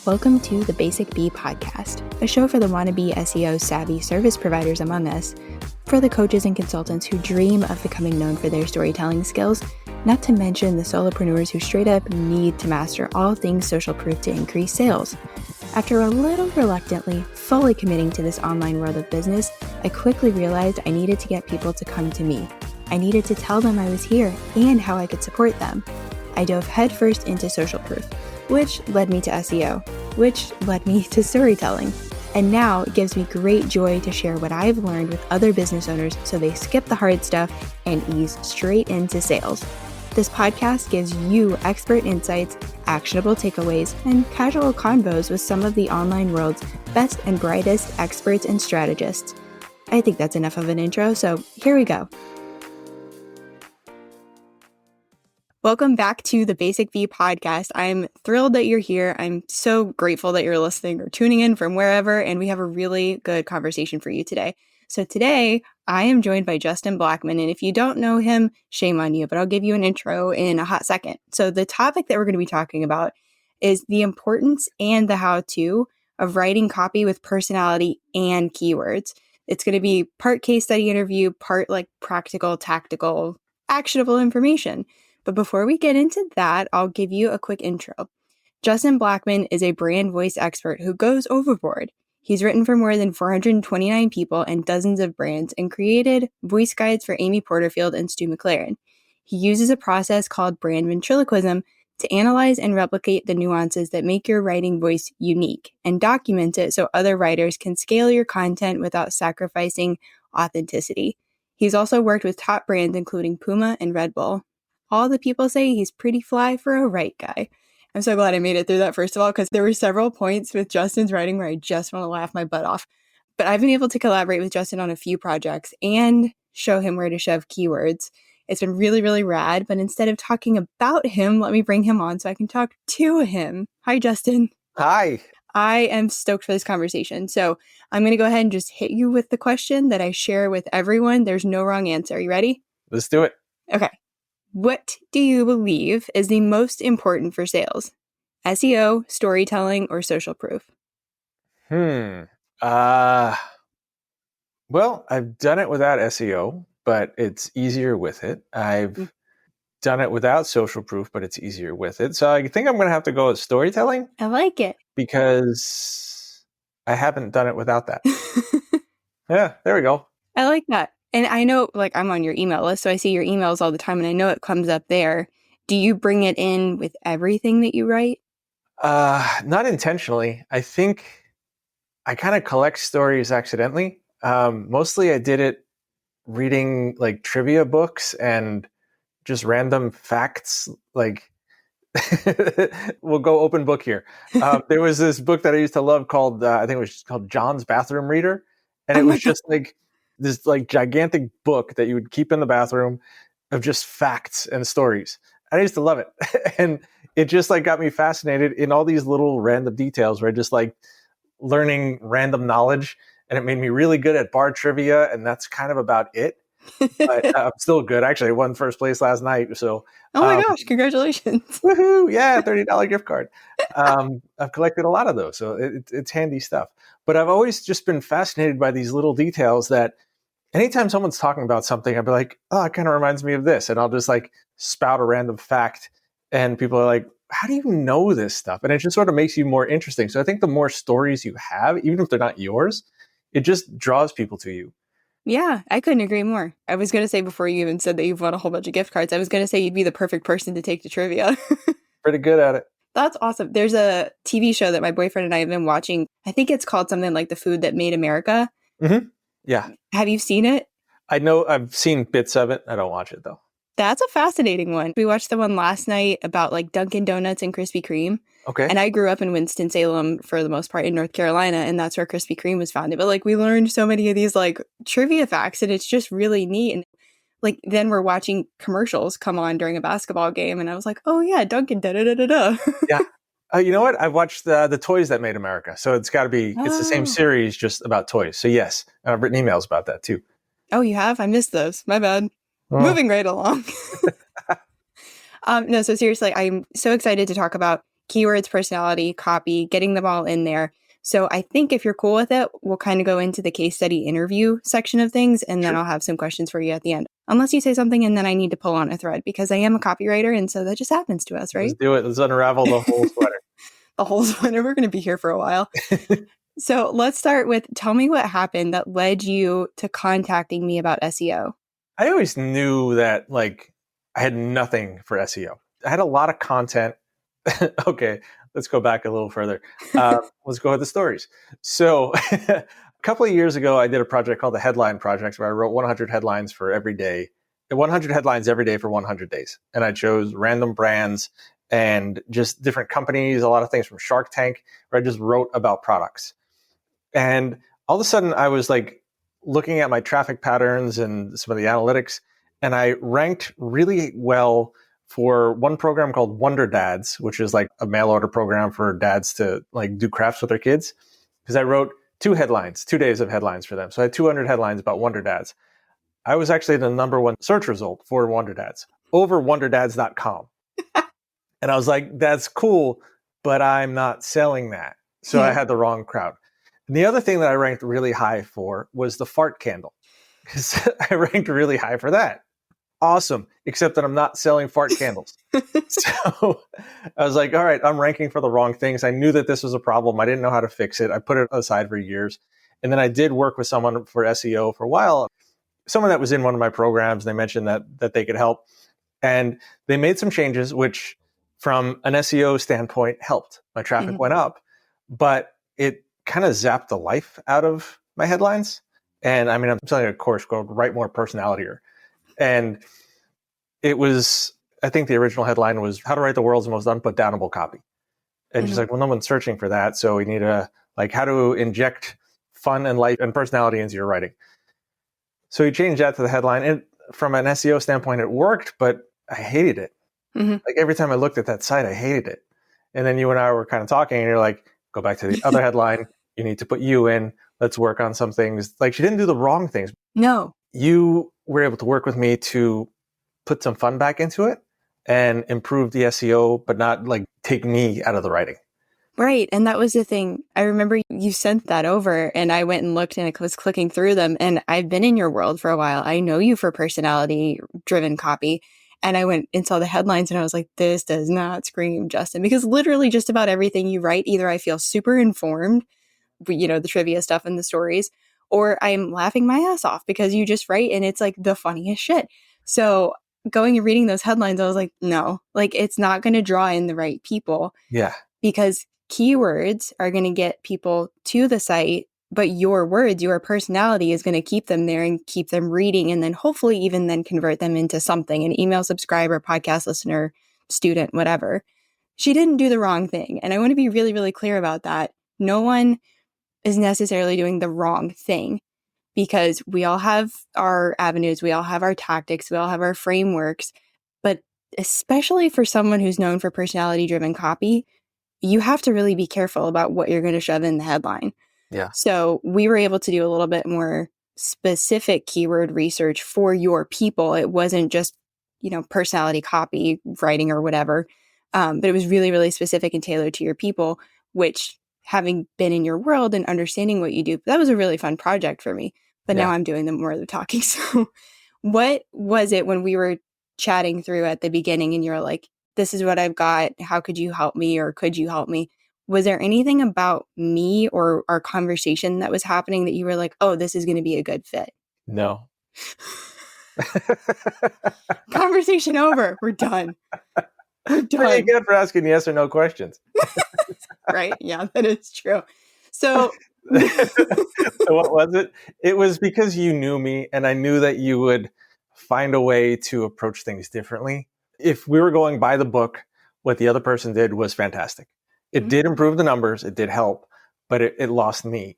Welcome to the Basic Bee podcast, a show for the wannabe SEO savvy service providers among us, for the coaches and consultants who dream of becoming known for their storytelling skills, not to mention the solopreneurs who straight up need to master all things social proof to increase sales. After a little reluctantly fully committing to this online world of business, I quickly realized I needed to get people to come to me. I needed to tell them I was here and how I could support them. I dove headfirst into social proof, which led me to SEO, which led me to storytelling. And now it gives me great joy to share what I've learned with other business owners so they skip the hard stuff and ease straight into sales. This podcast gives you expert insights, actionable takeaways, and casual convos with some of the online world's best and brightest experts and strategists. I think that's enough of an intro, so here we go. Welcome back to the Basic Bee podcast. I'm thrilled that you're here. I'm so grateful that you're listening or tuning in from wherever, and we have a really good conversation for you today. So today, I am joined by Justin Blackman, and if you don't know him, shame on you, but I'll give you an intro in a hot second. So the topic that we're going to be talking about is the importance and the how-to of writing copy with personality and keywords. It's going to be part case study interview, part like practical, tactical, actionable information. But before we get into that, I'll give you a quick intro. Justin Blackman is a brand voice expert who goes overboard. He's written for more than 429 people and dozens of brands and created voice guides for Amy Porterfield and Stu McLaren. He uses a process called brand ventriloquism to analyze and replicate the nuances that make your writing voice unique and document it so other writers can scale your content without sacrificing authenticity. He's also worked with top brands including Puma and Red Bull. All the people say he's pretty fly for a right guy. I'm so glad I made it through that, first of all, because there were several points with Justin's writing where I just want to laugh my butt off. But I've been able to collaborate with Justin on a few projects and show him where to shove keywords. It's been really, really rad. But instead of talking about him, let me bring him on so I can talk to him. Hi, Justin. Hi. I am stoked for this conversation. So I'm going to go ahead and just hit you with the question that I share with everyone. There's no wrong answer. Are you ready? Let's do it. Okay. What do you believe is the most important for sales? SEO, storytelling, or social proof? Well, I've done it without SEO, but it's easier with it. I've done it without social proof, but it's easier with it. So I think I'm going to have to go with storytelling. I like it. Because I haven't done it without that. Yeah, there we go. I like that. And I know, like, I'm on your email list, so I see your emails all the time, and I know it comes up there. Do you bring it in with everything that you write? Not intentionally. I think I kind of collect stories accidentally. Mostly I did it reading like trivia books and just random facts. Like, we'll go open book here. There was this book that I used to love called, I think it was called John's Bathroom Reader. And it was just like this like gigantic book that you would keep in the bathroom of just facts and stories. I used to love it. And it just like got me fascinated in all these little random details where I just like learning random knowledge, and it made me really good at bar trivia. And that's kind of about it. But I'm still good. Actually, I won first place last night. So, oh my gosh, congratulations. Woohoo. Yeah. $30 gift card. I've collected a lot of those. So it's handy stuff, but I've always just been fascinated by these little details that anytime someone's talking about something, I'd be like, oh, it kind of reminds me of this. And I'll just like spout a random fact. And people are like, how do you know this stuff? And it just sort of makes you more interesting. So I think the more stories you have, even if they're not yours, it just draws people to you. Yeah, I couldn't agree more. I was going to say, before you even said that you've won a whole bunch of gift cards, I was going to say you'd be the perfect person to take to trivia. Pretty good at it. That's awesome. There's a TV show that my boyfriend and I have been watching. I think it's called something like The Food That Made America. Mm-hmm. Yeah. Have you seen it? I know I've seen bits of it. I don't watch it though. That's a fascinating one. We watched the one last night about like Dunkin' Donuts and Krispy Kreme. Okay. And I grew up in Winston-Salem for the most part in North Carolina, and that's where Krispy Kreme was founded. But like we learned so many of these like trivia facts, and it's just really neat. And like then we're watching commercials come on during a basketball game, and I was like, oh yeah, Dunkin' da da da da da. Yeah. You know what? I've watched the Toys That Made America. So it's got to be, it's the same series, just about toys. So yes, and I've written emails about that too. Oh, you have? I missed those. My bad. Oh. Moving right along. No, so seriously, I'm so excited to talk about keywords, personality, copy, getting them all in there. So I think if you're cool with it, we'll kind of go into the case study interview section of things, and then I'll have some questions for you at the end. Unless you say something and then I need to pull on a thread, because I am a copywriter, and so that just happens to us, right? Let's do it. Let's unravel the whole sweater. The whole sweater. We're going to be here for a while. So let's start with, tell me what happened that led you to contacting me about SEO. I always knew that like I had nothing for SEO. I had a lot of content. Okay, let's go back a little further. Let's go with the stories. So a couple of years ago, I did a project called the Headline Project, where I wrote 100 headlines for every day, 100 headlines every day for 100 days. And I chose random brands and just different companies, a lot of things from Shark Tank, where I just wrote about products. And all of a sudden, I was like looking at my traffic patterns and some of the analytics, and I ranked really well for one program called Wonder Dads, which is like a mail order program for dads to like do crafts with their kids. Because I wrote 2 days of headlines for them. So I had 200 headlines about Wonder Dads. I was actually the number 1 search result for Wonder Dads over wonderdads.com. And I was like, that's cool, but I'm not selling that. So I had the wrong crowd. And the other thing that I ranked really high for was the fart candle, because I ranked really high for that. Awesome, except that I'm not selling fart candles. So I was like, all right, I'm ranking for the wrong things. I knew that this was a problem. I didn't know how to fix it. I put it aside for years. And then I did work with someone for SEO for a while, someone that was in one of my programs. They mentioned that they could help. And they made some changes, which from an SEO standpoint helped. My traffic went up, but it kind of zapped the life out of my headlines. And I mean, I'm selling a course called Write More Personality. And it was, I think the original headline was how to write the world's most unputdownable copy. And she's like, well, no one's searching for that. So we need to like how to inject fun and life and personality into your writing. So he changed that to the headline. And from an SEO standpoint, it worked, but I hated it. Like every time I looked at that site, I hated it. And then you and I were kind of talking and you're like, go back to the other headline. You need to put you in. Let's work on some things. Like she didn't do the wrong things. No. You were able to work with me to put some fun back into it and improve the SEO, but not like take me out of the writing. Right. And that was the thing. I remember you sent that over and I went and looked and I was clicking through them. And I've been in your world for a while. I know you for personality driven copy. And I went and saw the headlines and I was like, this does not scream Justin, because literally just about everything you write, either I feel super informed, you know, the trivia stuff and the stories, or I'm laughing my ass off because you just write and it's like the funniest shit. So going and reading those headlines, I was like, no, like it's not going to draw in the right people. Yeah. Because keywords are going to get people to the site, but your words, your personality is going to keep them there and keep them reading, and then hopefully even then convert them into something, an email subscriber, podcast listener, student, whatever. She didn't do the wrong thing. And I want to be really, really clear about that. No one is necessarily doing the wrong thing, because we all have our avenues, we all have our tactics, we all have our frameworks. But especially for someone who's known for personality-driven copy, you have to really be careful about what you're going to shove in the headline. Yeah. So we were able to do a little bit more specific keyword research for your people. It wasn't just, you know, personality copy writing or whatever, but it was really, really specific and tailored to your people, which, having been in your world and understanding what you do, that was a really fun project for me. But now I'm doing more of the talking. So what was it when we were chatting through at the beginning and you're like, this is what I've got, how could you help me, or could you help me? Was there anything about me or our conversation that was happening that you were like, oh, this is going to be a good fit? No. Conversation over. We're done. We're done. Pretty good for asking yes or no questions. Right? Yeah, that is true. So So what was it? It was because you knew me and I knew that you would find a way to approach things differently. If we were going by the book, what the other person did was fantastic. It did improve the numbers. It did help, but it lost me.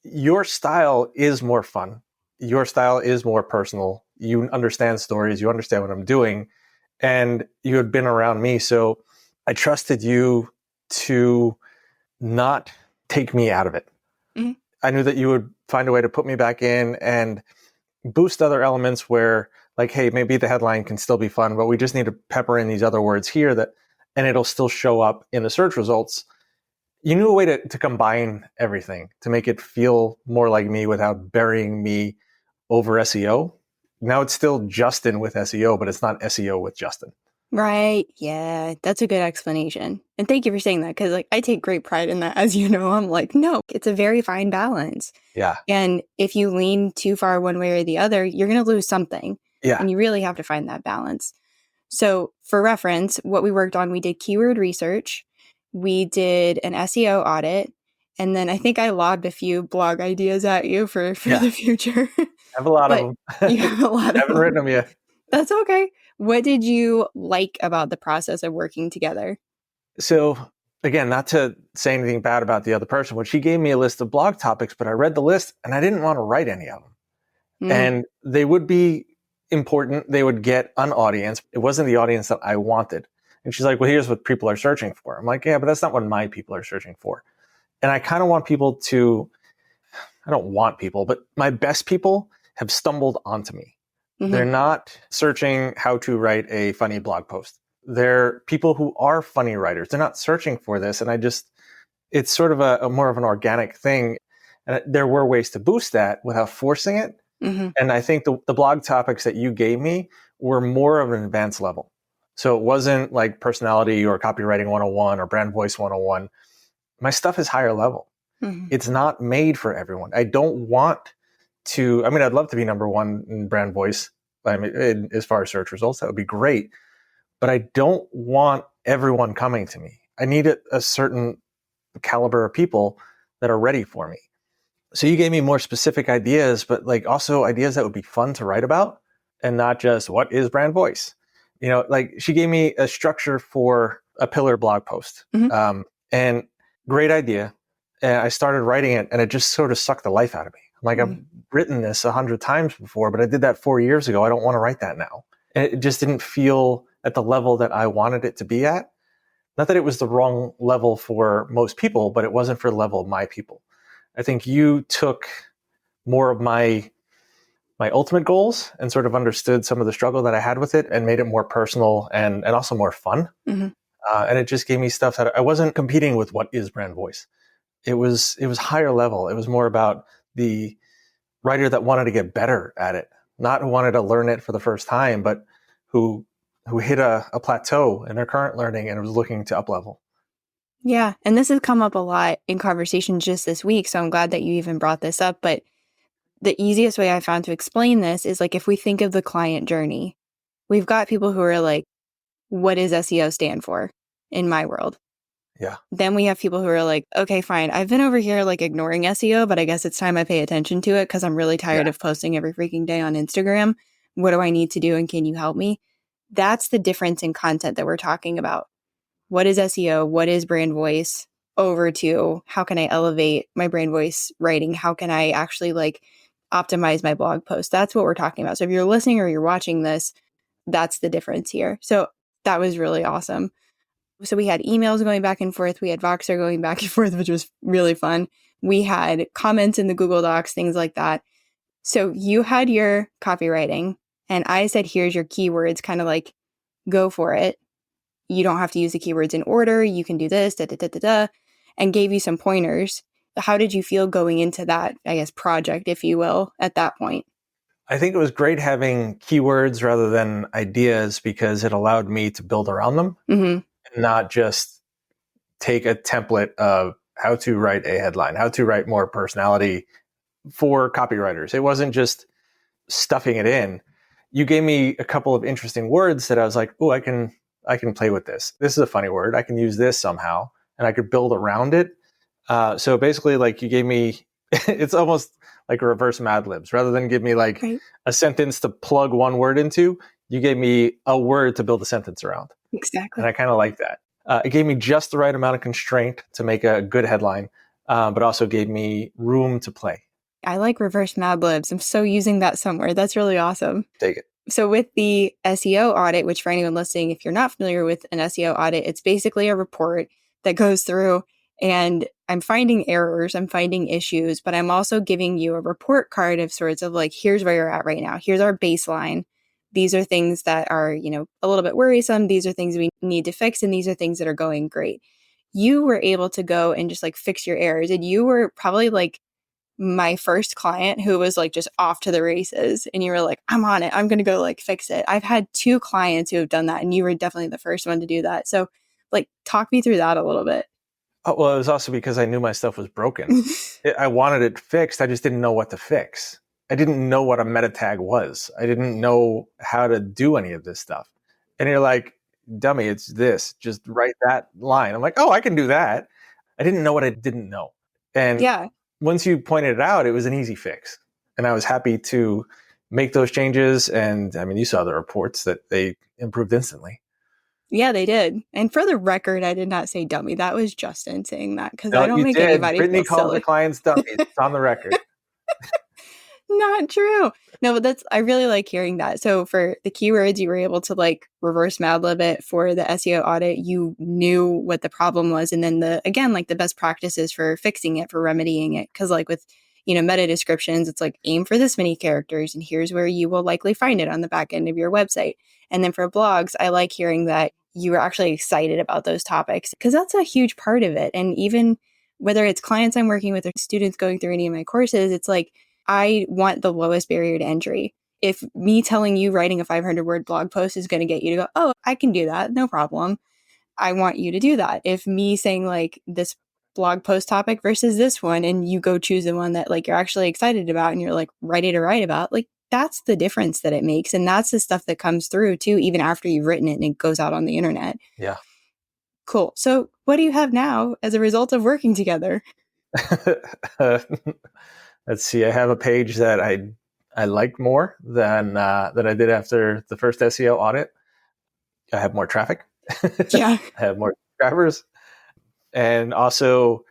Your style is more fun. Your style is more personal. You understand stories. You understand what I'm doing. And you had been around me. So I trusted you to not take me out of it. Mm-hmm. I knew that you would find a way to put me back in and boost other elements where, like, hey, maybe the headline can still be fun, but we just need to pepper in these other words here and it'll still show up in the search results. You knew a way to combine everything to make it feel more like me without burying me over SEO. Now it's still Justin with SEO, but it's not SEO with Justin. Right. Yeah, that's a good explanation. And thank you for saying that, because like I take great pride in that. As you know, I'm like, no, it's a very fine balance. Yeah. And if you lean too far one way or the other, you're going to lose something. Yeah. And you really have to find that balance. So for reference, what we worked on, we did keyword research, we did an SEO audit, and then I think I lobbed a few blog ideas at you for the future. I have a lot of But them. you have a lot I of haven't them. written them yet. That's okay. What did you like about the process of working together? So again, not to say anything bad about the other person, when she gave me a list of blog topics, but I read the list and I didn't want to write any of them. And they would be important. They would get an audience. It wasn't the audience that I wanted. And she's like, well, here's what people are searching for. I'm like, yeah, but that's not what my people are searching for. And I kind of want people to, I don't want people, but my best people have stumbled onto me. They're not searching how to write a funny blog post. They're people who are funny writers. They're not searching for this. And it's sort of a more of an organic thing. And there were ways to boost that without forcing it. And I think the blog topics that you gave me were more of an advanced level. So it wasn't like personality or copywriting 101 or brand voice 101. My stuff is higher level. It's not made for everyone. I don't want to, I'd love to be number one in brand voice. As far as search results, that would be great. But I don't want everyone coming to me. I need a certain caliber of people that are ready for me. So you gave me more specific ideas, but like also ideas that would be fun to write about and not just what is brand voice. Like she gave me a structure for a pillar blog post, and great idea. And I started writing it and it just sort of sucked the life out of me. I'm like, I've written this 100 times before, but I did that 4 years ago. I don't want to write that now. And it just didn't feel at the level that I wanted it to be at. Not that it was the wrong level for most people, but it wasn't for the level of my people. I think you took more of my ultimate goals and sort of understood some of the struggle that I had with it and made it more personal and also more fun. And it just gave me stuff that I wasn't competing with what is brand voice. It was higher level. It was more about the writer that wanted to get better at it, not who wanted to learn it for the first time, but who hit a plateau in their current learning and was looking to up level. Yeah. And this has come up a lot in conversation just this week. So I'm glad that you even brought this up. But the easiest way I found to explain this is like if we think of the client journey, we've got people who are like, what does SEO stand for in my world? Yeah. Then we have people who are like, okay, fine. I've been over here like ignoring SEO, but I guess it's time I pay attention to it because I'm really tired of posting every freaking day on Instagram. What do I need to do? And can you help me? That's the difference in content that we're talking about. What is SEO? What is brand voice? Over to how can I elevate my brand voice writing? How can I actually like optimize my blog post? That's what we're talking about. So if you're listening or you're watching this, that's the difference here. So that was really awesome. So we had emails going back and forth. We had Voxer going back and forth, which was really fun. We had comments in the Google Docs, things like that. So you had your copywriting and I said, here's your keywords, kind of like go for it. You don't have to use the keywords in order. You can do this, and gave you some pointers. How did you feel going into that, I guess, project, if you will, at that point? I think it was great having keywords rather than ideas because it allowed me to build around them and not just take a template of how to write a headline, how to write more personality for copywriters. It wasn't just stuffing it in. You gave me a couple of interesting words that I was like, oh, I can play with this. This is a funny word. I can use this somehow and I could build around it. So basically like you gave me, it's almost like a reverse Mad Libs. Rather than give me like a sentence to plug one word into, you gave me a word to build a sentence around. Exactly. And I kind of like that. It gave me just the right amount of constraint to make a good headline, but also gave me room to play. I like reverse Mad Libs. I'm so using that somewhere. That's really awesome. Take it. So with the SEO audit, which for anyone listening, if you're not familiar with an SEO audit, it's basically a report that goes through and I'm finding errors, I'm finding issues, but I'm also giving you a report card of sorts of like, here's where you're at right now. Here's our baseline. these are things that are, a little bit worrisome. These are things we need to fix. And these are things that are going great. You were able to go and just like fix your errors. And you were probably like my first client who was like just off to the races, and you were like, I'm on it. I'm going to go like fix it. I've had 2 clients who have done that, and you were definitely the first one to do that. So like, talk me through that a little bit. Oh, well, it was also because I knew my stuff was broken. I wanted it fixed. I just didn't know what to fix. I didn't know what a meta tag was. I didn't know how to do any of this stuff. And you're like, dummy, it's this. Just write that line. I'm like, oh, I can do that. I didn't know what I didn't know. And yeah. Once you pointed it out, it was an easy fix. And I was happy to make those changes. And I mean, you saw the reports that they improved instantly. Yeah, they did. And for the record, I did not say dummy. That was Justin saying that, because No, I don't you make did. anybody Brittany feel called silly. the clients dummies. It's on the record. Not true. No, but I really like hearing that. So for the keywords, you were able to like reverse Mad Lib it for the SEO audit. You knew what the problem was. And then like the best practices for fixing it, for remedying it. Cause like with, meta descriptions, it's like aim for this many characters and here's where you will likely find it on the back end of your website. And then for blogs, I like hearing that you were actually excited about those topics, because that's a huge part of it. And even whether it's clients I'm working with or students going through any of my courses, it's like, I want the lowest barrier to entry. If me telling you writing a 500-word blog post is going to get you to go, oh, I can do that, no problem, I want you to do that. If me saying like this blog post topic versus this one, and you go choose the one that like you're actually excited about and you're like ready to write about, like that's the difference that it makes. And that's the stuff that comes through too, even after you've written it and it goes out on the internet. Yeah. Cool. So what do you have now as a result of working together? Let's see. I have a page that I like more than I did after the first SEO audit. I have more traffic. Yeah. I have more subscribers, and also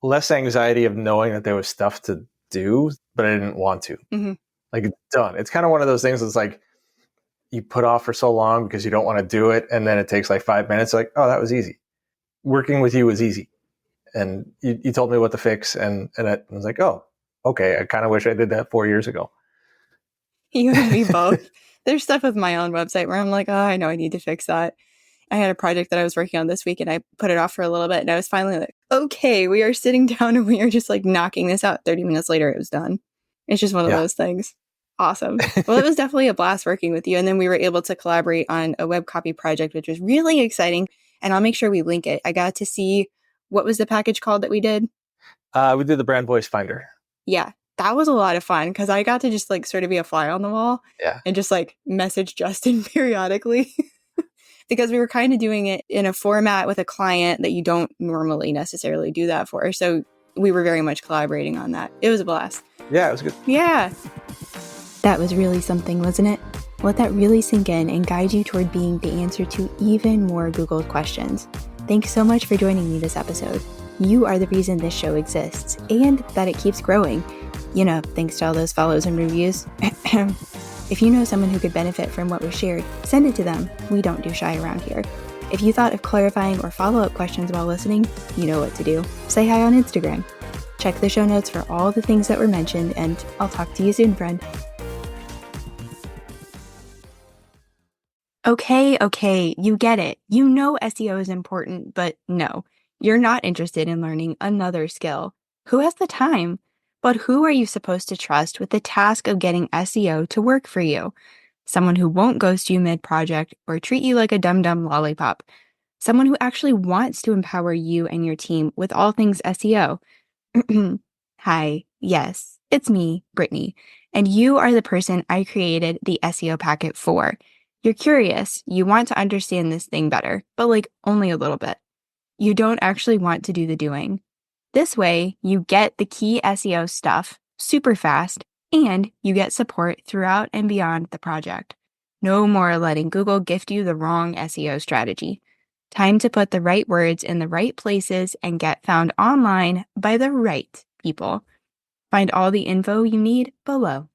less anxiety of knowing that there was stuff to do, but I didn't want to. Mm-hmm. Like, it's done. It's kind of one of those things that's like you put off for so long because you don't want to do it, and then it takes like 5 minutes. Like, oh, that was easy. Working with you was easy, and you told me what to fix, and I was like, oh, okay. I kind of wish I did that 4 years ago. You and me both. There's stuff with my own website where I'm like, oh, I know I need to fix that. I had a project that I was working on this week and I put it off for a little bit, and I was finally like, okay, we are sitting down and we are just like knocking this out. 30 minutes later, it was done. It's just one of those things. Awesome. Well, it was definitely a blast working with you. And then we were able to collaborate on a web copy project, which was really exciting. And I'll make sure we link it. I got to see, what was the package called that we did? We did the brand voice finder. Yeah. That was a lot of fun because I got to just like sort of be a fly on the wall and just like message Justin periodically because we were kind of doing it in a format with a client that you don't normally necessarily do that for. So we were very much collaborating on that. It was a blast. Yeah, it was good. Yeah. That was really something, wasn't it? Let that really sink in and guide you toward being the answer to even more Googled questions. Thanks so much for joining me this episode. You are the reason this show exists and that it keeps growing. Thanks to all those follows and reviews. If you know someone who could benefit from what was shared, send it to them. We don't do shy around here. If you thought of clarifying or follow-up questions while listening, you know what to do. Say hi on Instagram. Check the show notes for all the things that were mentioned, and I'll talk to you soon, friend. Okay, you get it. You know SEO is important, but no, you're not interested in learning another skill. Who has the time? But who are you supposed to trust with the task of getting SEO to work for you? Someone who won't ghost you mid-project or treat you like a dum-dum lollipop. Someone who actually wants to empower you and your team with all things SEO. Hi, yes, it's me, Brittany, and you are the person I created the SEO Packet for. You're curious, you want to understand this thing better, but like only a little bit. You don't actually want to do the doing. This way, you get the key SEO stuff super fast, and you get support throughout and beyond the project. No more letting Google gift you the wrong SEO strategy. Time to put the right words in the right places and get found online by the right people. Find all the info you need below.